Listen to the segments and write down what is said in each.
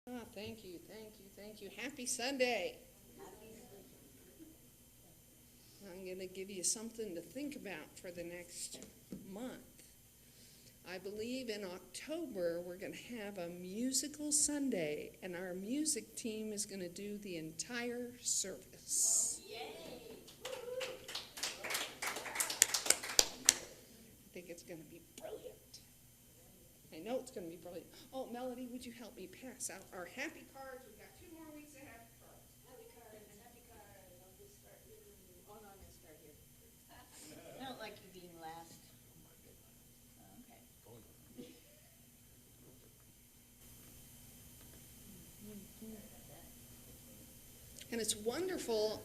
Thank you, thank you, thank you. Happy Sunday. I'm going to give you something to think about for the next month. I believe in October we're going to have a musical Sunday, and our music team is going to do the entire service. Yay! I think it's going to be brilliant. I know it's going to be brilliant. Oh, Melody, would you help me pass out our happy cards? We've got 2 more weeks of happy cards. Happy cards, happy cards. I'll just start reading. Oh, no, I'm going to start here. I don't like you being last. Okay. And it's wonderful.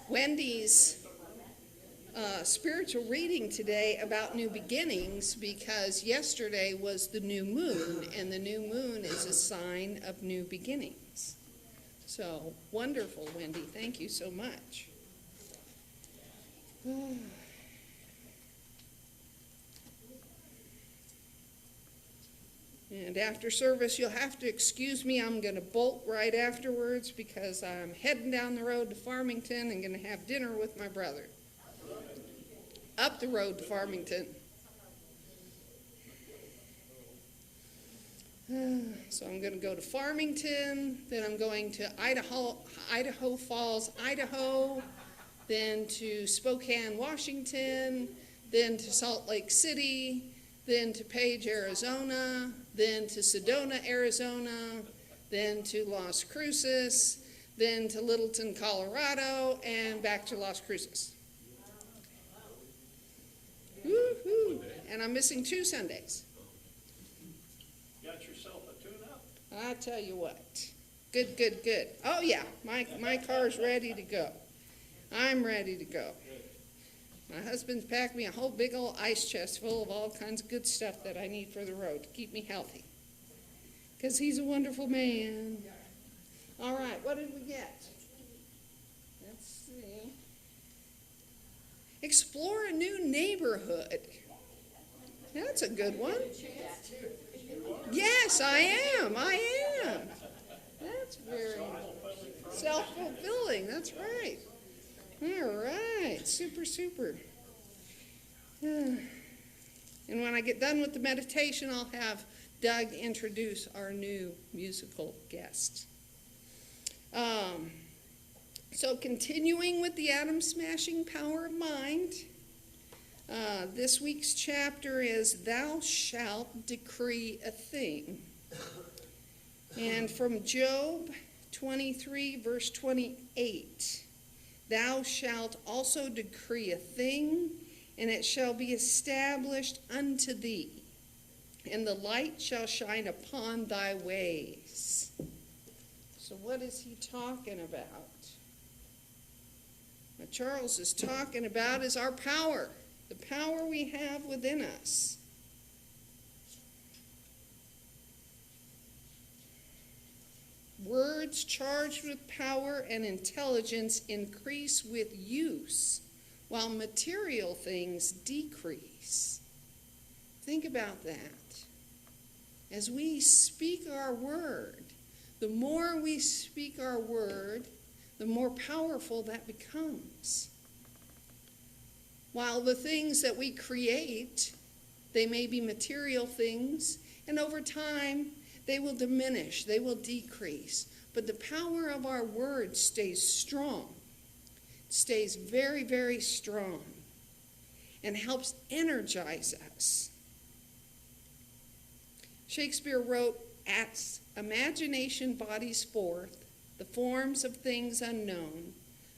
Wendy's spiritual reading today about new beginnings, because yesterday was the new moon, and the new moon is a sign of new beginnings. So wonderful, Wendy. Thank you so much. And after service, you'll have to excuse me. I'm going to bolt right afterwards because I'm heading down the road to Farmington and going to have dinner with my brother. Up the road to Farmington. So I'm going to go to Farmington, then I'm going to Idaho Falls, Idaho, then to Spokane, Washington, then to Salt Lake City, then to Page, Arizona, then to Sedona, Arizona, then to Las Cruces, then to Littleton, Colorado, and back to Las Cruces. Woo-hoo. And I'm missing 2 Sundays. Got yourself a tune-up? I tell you what. Good, good, good. Oh, yeah, my car's ready to go. I'm ready to go. My husband's packed me a whole big old ice chest full of all kinds of good stuff that I need for the road to keep me healthy. Because he's a wonderful man. All right, what did we get? Let's see. Explore a new neighborhood. That's a good one. Yes, I am. That's very self-fulfilling. That's right. All right. Super, super. And when I get done with the meditation, I'll have Doug introduce our new musical guest. So continuing with the atom smashing power of mind, this week's chapter is Thou Shalt Decree a Thing. And from Job 23, verse 28, Thou shalt also decree a thing, and it shall be established unto thee, and the light shall shine upon thy ways. So what is he talking about? What Charles is talking about is our power, the power we have within us. Words charged with power and intelligence increase with use, while material things decrease. Think about that. As we speak our word, the more we speak our word, the more powerful that becomes. While the things that we create, they may be material things, and over time they will diminish, they will decrease. But the power of our word stays strong. It stays very, very strong and helps energize us. Shakespeare wrote, "As imagination bodies forth the forms of things unknown,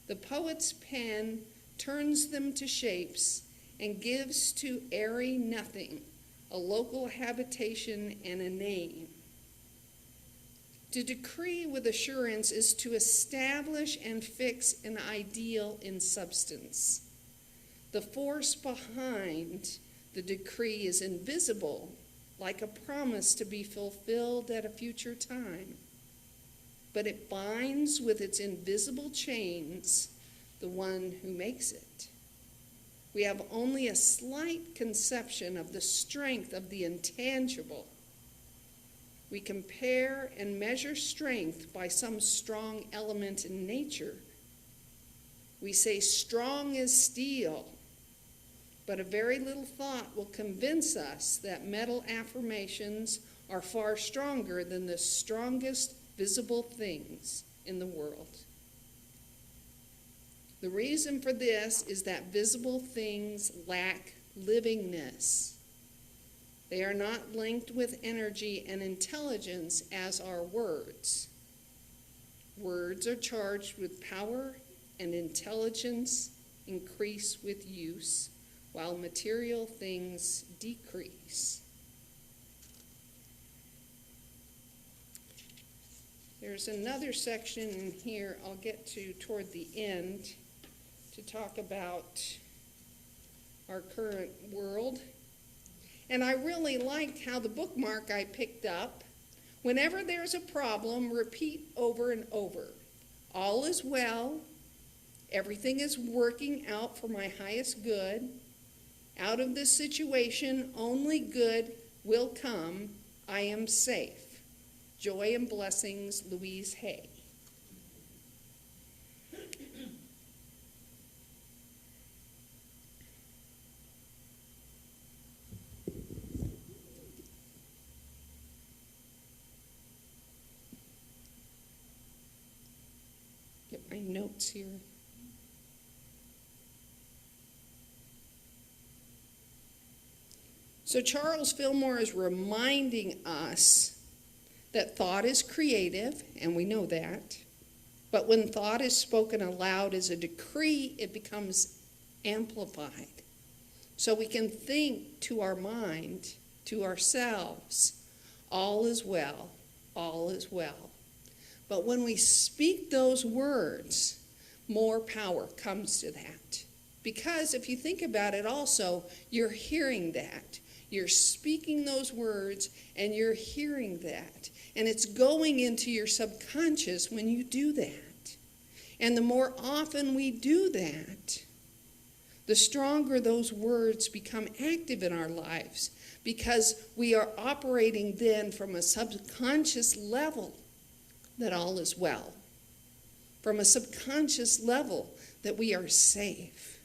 the poet's pen turns them to shapes and gives to airy nothing a local habitation and a name." To decree with assurance is to establish and fix an ideal in substance. The force behind the decree is invisible, like a promise to be fulfilled at a future time. But it binds with its invisible chains the one who makes it. We have only a slight conception of the strength of the intangible. We compare and measure strength by some strong element in nature. We say strong as steel, but a very little thought will convince us that mental affirmations are far stronger than the strongest visible things in the world. The reason for this is that visible things lack livingness. They are not linked with energy and intelligence as are words. Words are charged with power, and intelligence increase with use, while material things decrease. There's another section in here I'll get to toward the end to talk about our current world. And I really liked how the bookmark I picked up, whenever there's a problem, repeat over and over. All is well. Everything is working out for my highest good. Out of this situation, only good will come. I am safe. Joy and blessings, Louise Hay. Get my notes here. So Charles Fillmore is reminding us that thought is creative, and we know that. But when thought is spoken aloud as a decree, it becomes amplified. So we can think to our mind, to ourselves, all is well, all is well. But when we speak those words, more power comes to that. Because if you think about it also, you're hearing that. You're speaking those words and you're hearing that. And it's going into your subconscious when you do that. And the more often we do that, the stronger those words become active in our lives, because we are operating then from a subconscious level that all is well, from a subconscious level that we are safe,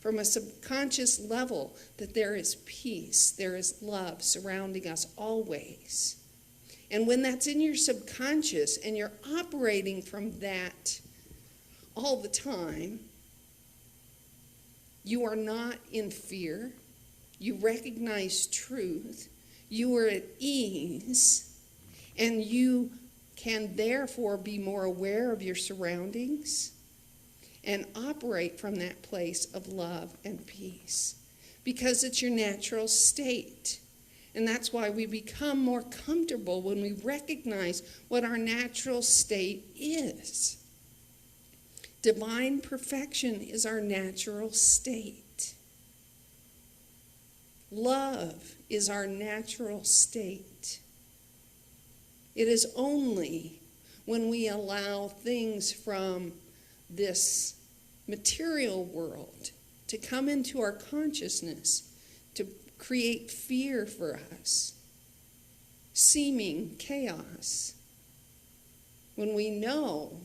from a subconscious level that there is peace, there is love surrounding us always. And when that's in your subconscious and you're operating from that all the time, you are not in fear. You recognize truth. You are at ease. And you can therefore be more aware of your surroundings and operate from that place of love and peace, because it's your natural state. And that's why we become more comfortable when we recognize what our natural state is. Divine perfection is our natural state. Love is our natural state. It is only when we allow things from this material world to come into our consciousness, to create fear for us, seeming chaos, when we know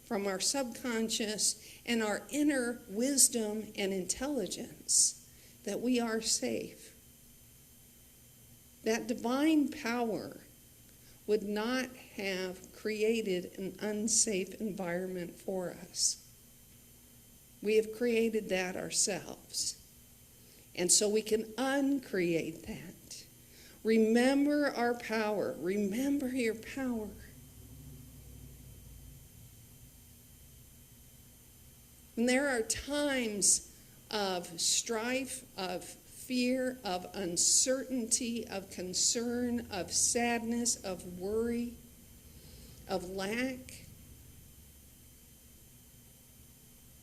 from our subconscious and our inner wisdom and intelligence that we are safe. That divine power would not have created an unsafe environment for us. We have created that ourselves. And so we can uncreate that. Remember our power. Remember your power. When there are times of strife, of fear, of uncertainty, of concern, of sadness, of worry, of lack,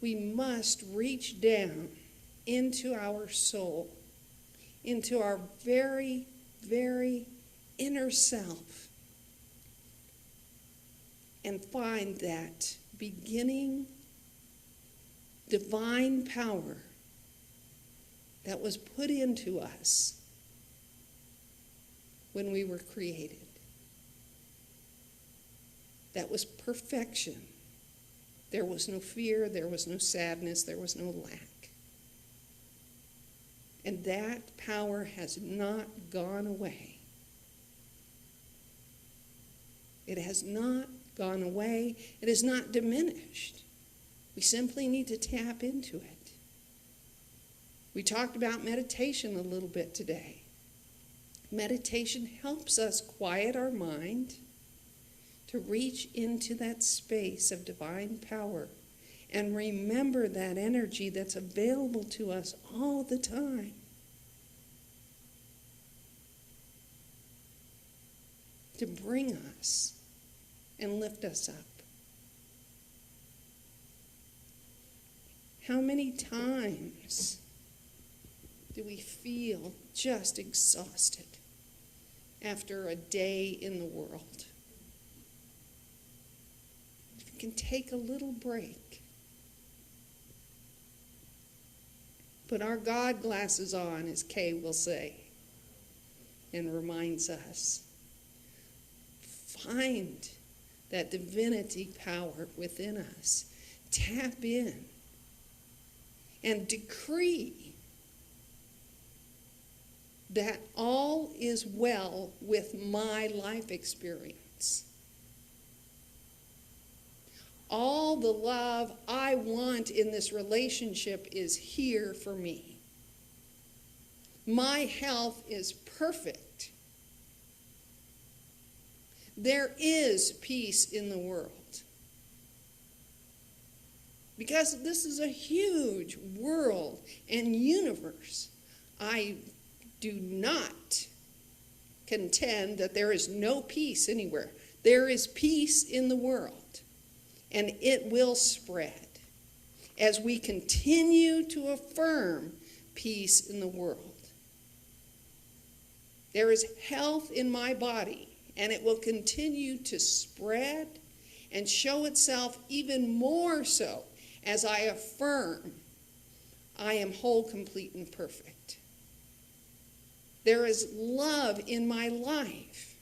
we must reach down into our soul, into our very, very inner self, and find that beginning divine power that was put into us when we were created. that was perfection. There was no fear, there was no sadness, there was no lack. And that power has not gone away. It has not gone away. It is not diminished. We simply need to tap into it. We talked about meditation a little bit today. Meditation helps us quiet our mind to reach into that space of divine power and remember that energy that's available to us all the time. To bring us and lift us up. How many times do we feel just exhausted after a day in the world? If we can take a little break, put our God glasses on, as Kay will say, and reminds us, find that divinity power within us. Tap in and decree that all is well with my life experience. All the love I want in this relationship is here for me. My health is perfect. There is peace in the world. Because this is a huge world and universe. I do not contend that there is no peace anywhere. There is peace in the world, and it will spread as we continue to affirm peace in the world. There is health in my body, and it will continue to spread and show itself even more so as I affirm I am whole, complete, and perfect. There is love in my life.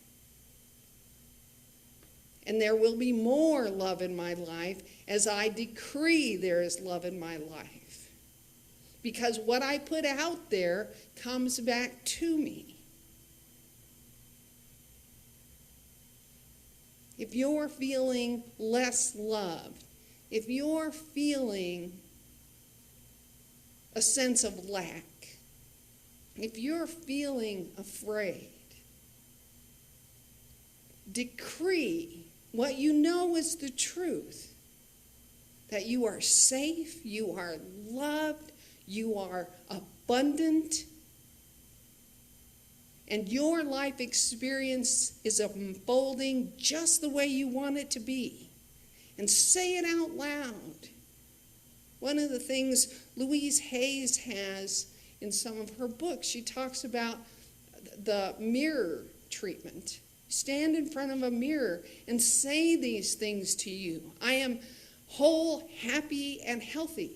And there will be more love in my life as I decree there is love in my life. Because what I put out there comes back to me. If you're feeling less loved, if you're feeling a sense of lack, if you're feeling afraid, decree what you know is the truth, that you are safe, you are loved, you are abundant, and your life experience is unfolding just the way you want it to be. And say it out loud. One of the things Louise Hayes has in some of her books, she talks about the mirror treatment. Stand in front of a mirror and say these things to you. I am whole, happy, and healthy.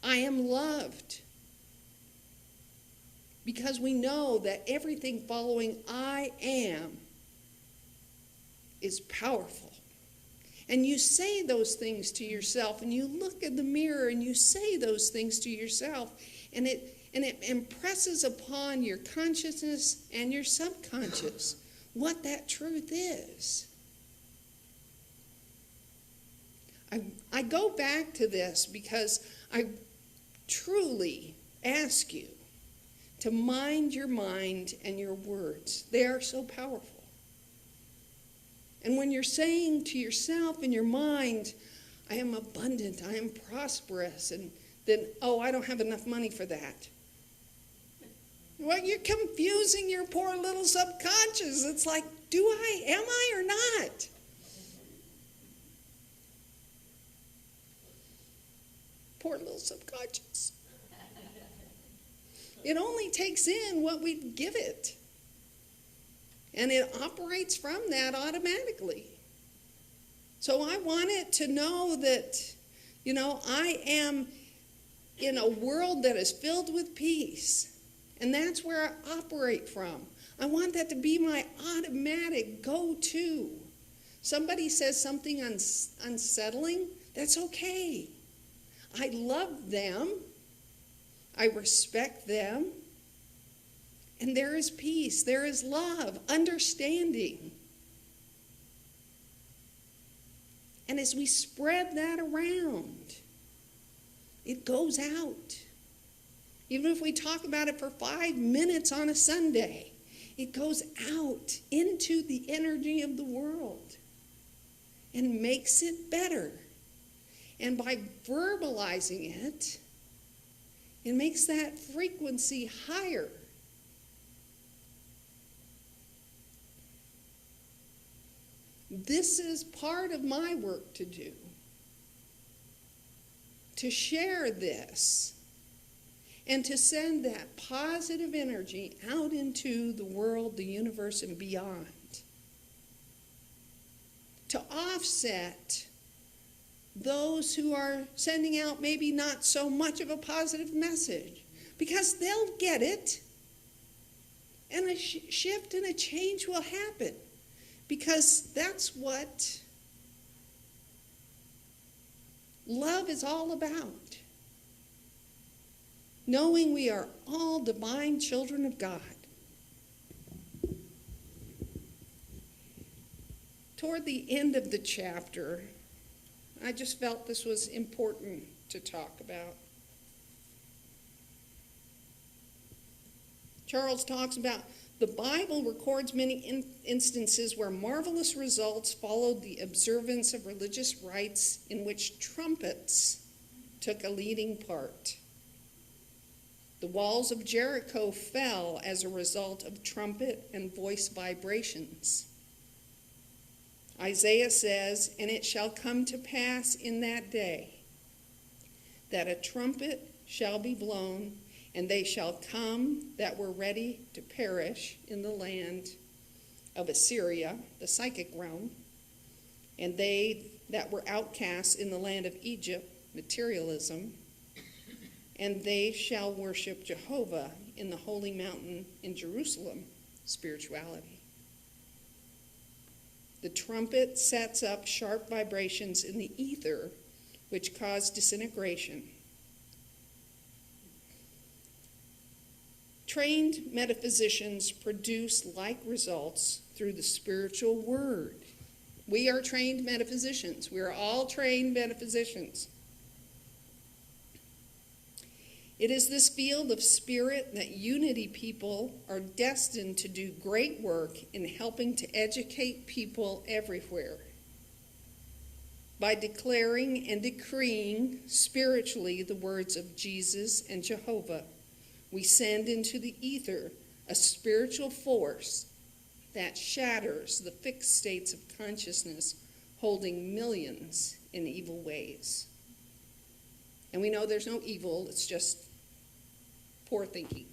I am loved. Because we know that everything following I am is powerful. And you say those things to yourself, and you look in the mirror and you say those things to yourself, and it impresses upon your consciousness and your subconscious what that truth is. I go back to this because I truly ask you to mind your mind and your words. They are so powerful. And when you're saying to yourself in your mind, I am abundant, I am prosperous, and then, oh, I don't have enough money for that. Well, you're confusing your poor little subconscious. It's like, am I or not? Poor little subconscious. It only takes in what we give it. And it operates from that automatically. So I want it to know that, I am in a world that is filled with peace. And that's where I operate from. I want that to be my automatic go-to. Somebody says something unsettling, that's okay. I love them. I respect them. And there is peace, there is love, understanding. And as we spread that around, it goes out. Even if we talk about it for 5 minutes on a Sunday, it goes out into the energy of the world and makes it better. And by verbalizing it, it makes that frequency higher. This is part of my work to do, to share this and to send that positive energy out into the world, the universe, and beyond, to offset those who are sending out maybe not so much of a positive message, because they'll get it, and a shift and a change will happen. Because that's what love is all about. Knowing we are all divine children of God. Toward the end of the chapter, I just felt this was important to talk about. Charles talks about the Bible records many instances where marvelous results followed the observance of religious rites in which trumpets took a leading part. The walls of Jericho fell as a result of trumpet and voice vibrations. Isaiah says, "And it shall come to pass in that day that a trumpet shall be blown, and they shall come that were ready to perish in the land of Assyria," the psychic realm, "and they that were outcasts in the land of Egypt," materialism, "and they shall worship Jehovah in the holy mountain in Jerusalem," spirituality. The trumpet sets up sharp vibrations in the ether, which cause disintegration. Trained metaphysicians produce like results through the spiritual word. We are trained metaphysicians. We are all trained metaphysicians. It is this field of spirit that Unity people are destined to do great work in helping to educate people everywhere. By declaring and decreeing spiritually the words of Jesus and Jehovah, we send into the ether a spiritual force that shatters the fixed states of consciousness holding millions in evil ways. And we know there's no evil, it's just poor thinking.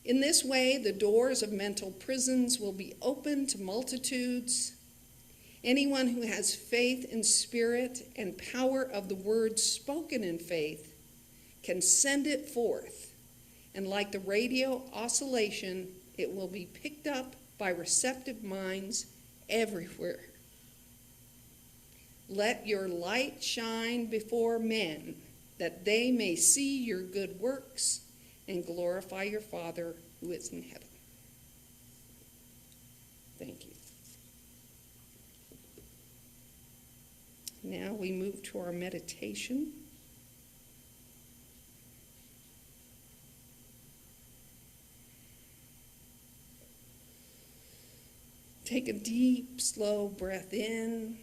In this way, the doors of mental prisons will be open to multitudes. Anyone who has faith in spirit and power of the word spoken in faith can send it forth, and like the radio oscillation, it will be picked up by receptive minds everywhere. Let your light shine before men, that they may see your good works and glorify your Father who is in heaven. Thank you. Now we move to our meditation. Take a deep, slow breath in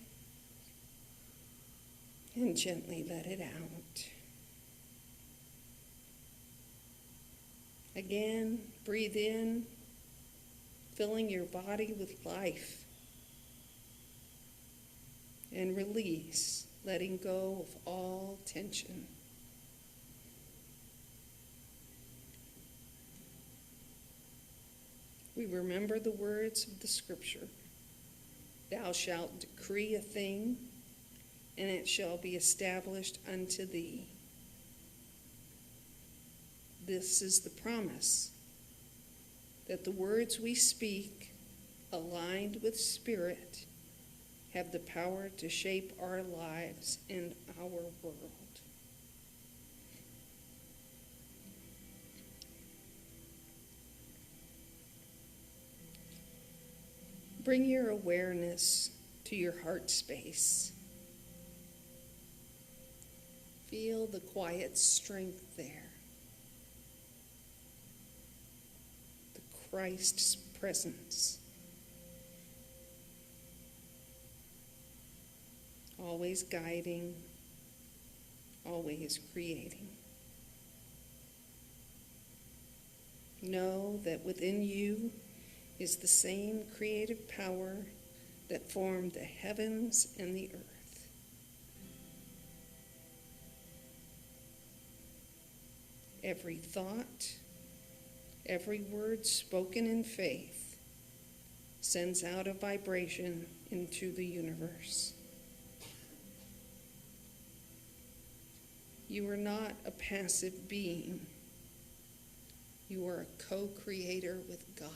and gently let it out. Again, breathe in, filling your body with life. And release, letting go of all tension. We remember the words of the scripture. Thou shalt decree a thing, and it shall be established unto thee. This is the promise, that the words we speak aligned with spirit, have the power to shape our lives and our world. Bring your awareness to your heart space. Feel the quiet strength there. The Christ's presence. Always guiding, always creating. Know that within you is the same creative power that formed the heavens and the earth. Every thought, every word spoken in faith sends out a vibration into the universe. You are not a passive being. You are a co-creator with God.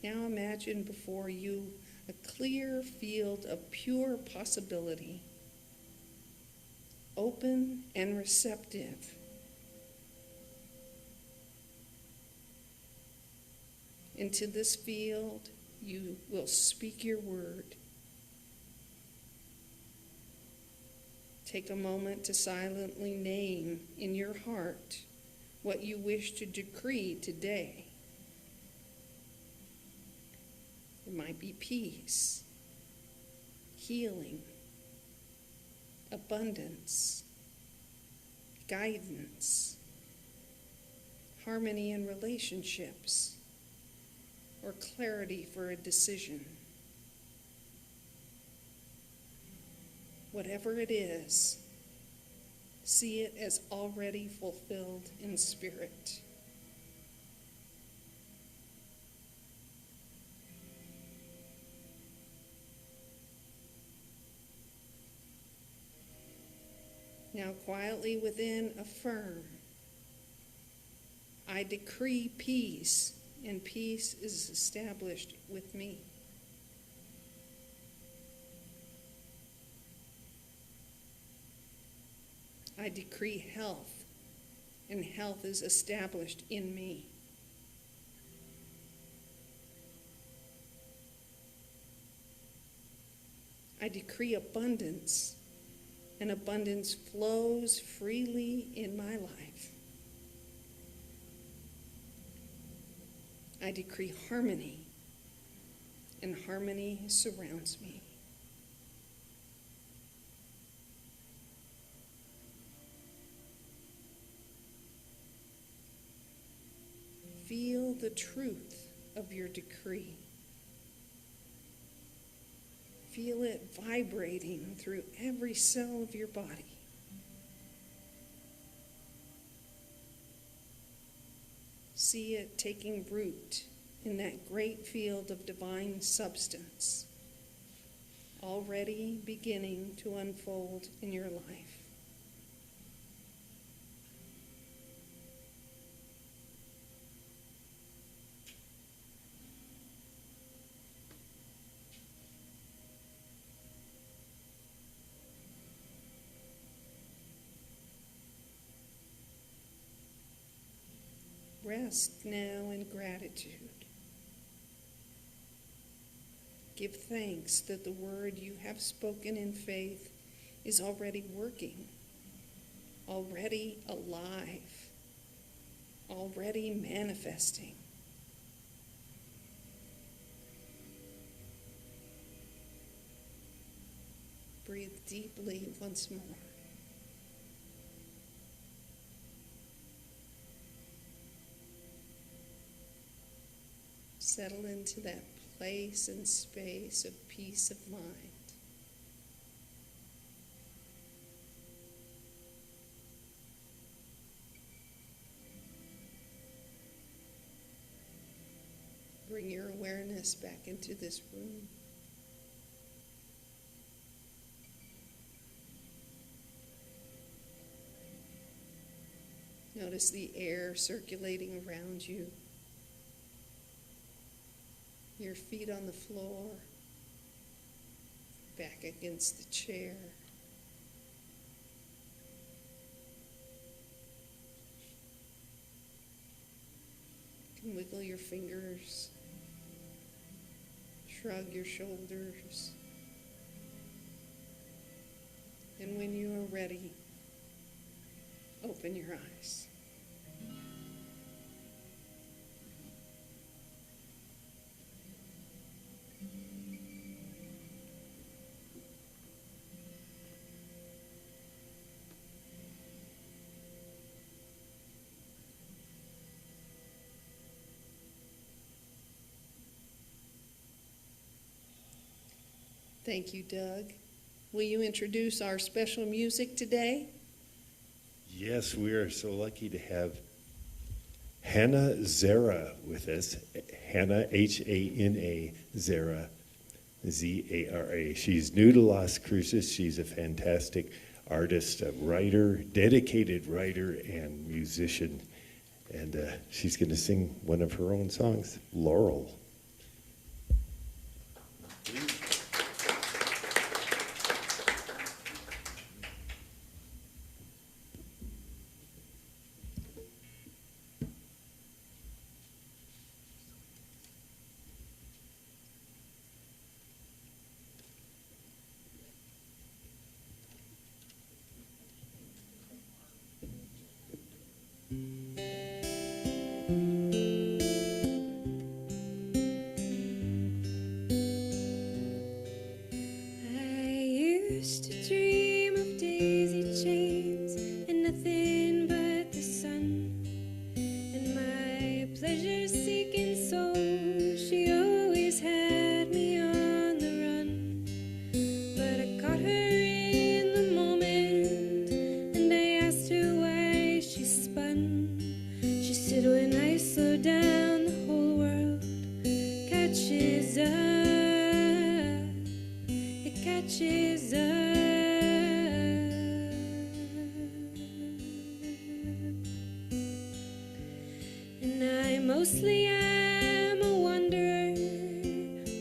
Now imagine before you a clear field of pure possibility, open and receptive. Into this field, you will speak your word. Take a moment to silently name in your heart what you wish to decree today. It might be peace, healing, abundance, guidance, harmony in relationships, or clarity for a decision. Whatever it is, see it as already fulfilled in spirit. Now quietly within affirm, I decree peace, and peace is established with me. I decree health, and health is established in me. I decree abundance, and abundance flows freely in my life. I decree harmony, and harmony surrounds me. Feel the truth of your decree. Feel it vibrating through every cell of your body. See it taking root in that great field of divine substance, already beginning to unfold in your life. Rest now in gratitude. Give thanks that the word you have spoken in faith is already working, already alive, already manifesting. Breathe deeply once more. Settle into that place and space of peace of mind. Bring your awareness back into this room. Notice the air circulating around you. Your feet on the floor, back against the chair. You can wiggle your fingers, shrug your shoulders. And when you are ready, open your eyes. Thank you, Doug. Will you introduce our special music today? Yes, we are so lucky to have Hana Zara with us. Hana, Hana, Zara, Zara. She's new to Las Cruces. She's a fantastic artist, a writer, dedicated writer and musician. And she's going to sing one of her own songs, Laurel. Mostly I'm a wanderer.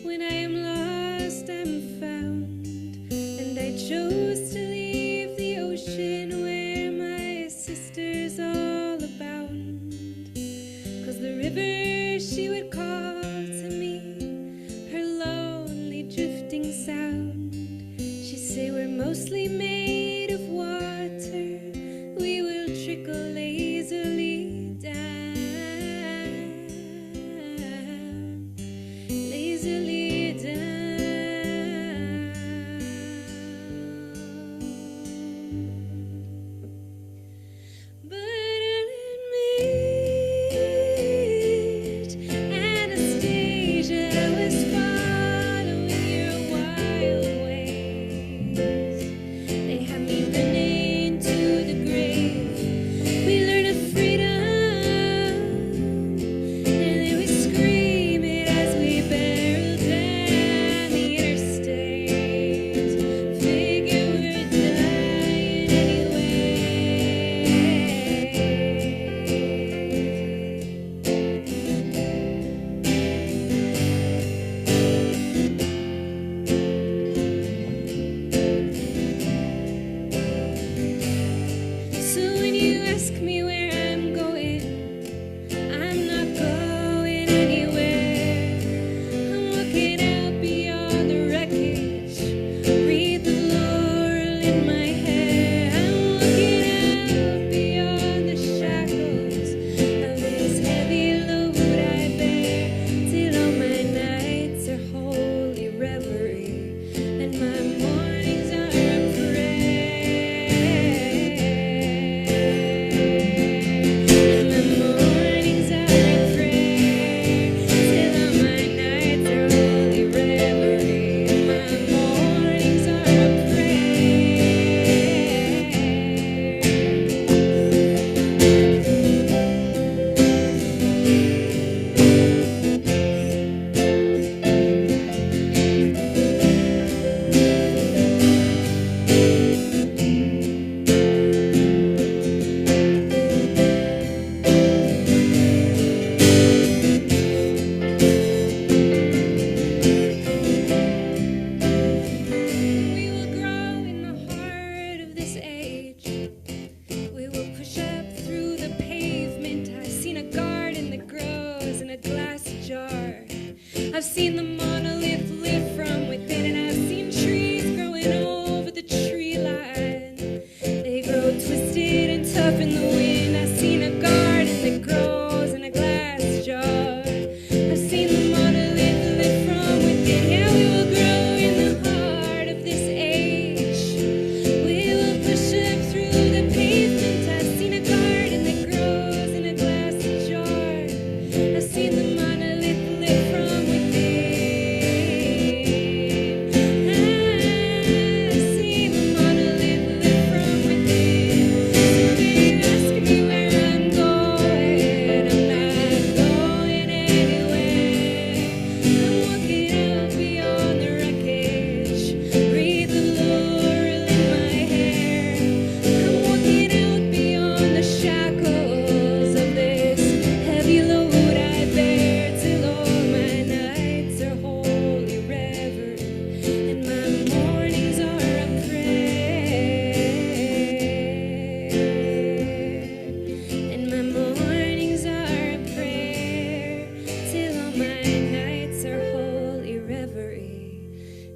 When I am lost, I'm found. And I chose to leave the ocean where my sisters all abound. 'Cause the river she would call to me, her lonely drifting sound. She'd say we're mostly made of water. We will trickle lazily down.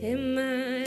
Am I